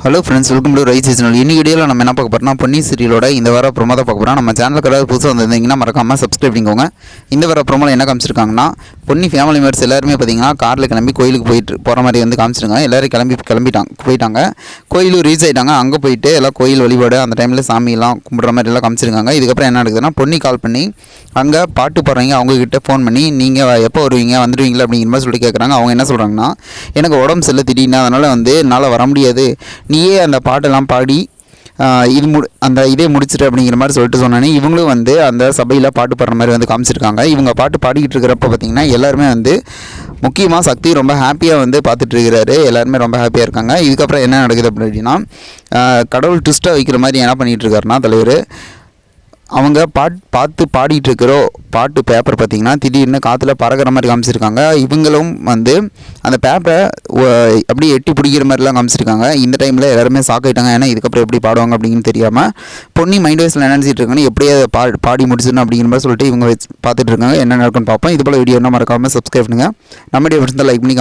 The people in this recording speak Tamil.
Hello friends, welcome to rice channel. இன்னி வீடியோவில் நம்ம என்ன பார்க்க போகிறோம்னா, பொன்னி சீரியலோட இந்த வார ப்ரோமோ தான் பார்க்க போகிறோம். நம்ம சேனலுக்கு ஏதாவது புதுசாக வந்திருந்தீங்கன்னா மறக்காமல் சப்ஸ்கிரைப் பண்ணிக்கோங்க. இந்த வார ப்ரோமோவில் என்ன காமிச்சிருக்காங்கன்னா, பொன்னி ஃபேமிலி மெம்பர்ஸ் எல்லாருமே பார்த்தீங்கன்னா காரில் கிளம்பி கோயிலுக்கு போகிற மாதிரி வந்து காமிச்சிருக்காங்க. எல்லோரும் போயிட்டாங்க, கோயிலும் ரீச் ஆகிட்டாங்க. அங்கே போயிட்டு எல்லாம் கோயில் வழிபாடு அந்த டைமில் சாமியெல்லாம் கும்பிட்ற மாதிரி எல்லாம் காமிச்சிருக்காங்க. இதுக்கப்புறம் என்ன நடக்குதுன்னா, பொன்னி கால் பண்ணி அங்கே பாட்டு பாடுறீங்க அவங்கக்கிட்ட ஃபோன் பண்ணி நீங்கள் எப்போ வருவீங்க வந்துடுவீங்களா அப்படிங்கிற மாதிரி சொல்லிட்டு கேட்குறாங்க. அவங்க என்ன சொல்கிறாங்கன்னா, எனக்கு உடம்பு சரியில்லை திடீர்னு, அதனால் வந்து என்னால் வர முடியாது, நீயே அந்த பாட்டெல்லாம் பாடி இதே முடிச்சிட்டு அப்படிங்கிற மாதிரி சொல்லிட்டு சொன்னானே. இவங்களும் வந்து அந்த சபையில் பாட்டு பாடுற மாதிரி வந்து காமிச்சிருக்காங்க. இவங்க பாட்டு பாடிக்கிட்டு இருக்கிறப்ப பார்த்திங்கன்னா எல்லாருமே வந்து முக்கியமாக சக்தி ரொம்ப ஹாப்பியாக வந்து பார்த்துட்டு இருக்கிறாரு. எல்லாருமே ரொம்ப ஹாப்பியாக இருக்காங்க. இதுக்கப்புறம் என்ன நடக்குது அப்படின்னா, கடவுள் ட்விஸ்ட்டாக வைக்கிற மாதிரி என்ன பண்ணிகிட்டு இருக்காருன்னா தலைவர், அவங்க பார்த்து பாடிட்டு இருக்கிற பாட்டு பேப்பர் பார்த்திங்கன்னா திடீர்னு காற்றுல பறக்கிற மாதிரி காமிச்சிருக்காங்க. இவங்களும் வந்து அந்த பேப்பரை அப்படியே எட்டி பிடிக்கிற மாதிரிலாம் காமிச்சிருக்காங்க. இந்த டைமில் எல்லாருமே ஷாக் ஆகிட்டாங்க. ஏன்னா இதுக்கப்புறம் எப்படி பாடுவாங்க அப்படின்னு தெரியாமல் பொன்னி மைண்ட் வைஸில் நினச்சிட்டு இருக்காங்க, எப்படியே பாடி முடிச்சிடணும் அப்படிங்கிற மாதிரி சொல்லிட்டு இவங்க பார்த்துட்டு இருக்காங்க. என்ன நடக்குன்னு பார்ப்போம். இது போல் வீடியோ என்ன மறக்காமல் சப்ஸ்கிரைப் பண்ணுங்கள். நம்ம வீடியோ பிடிச்சிருந்தா லைக் பண்ணி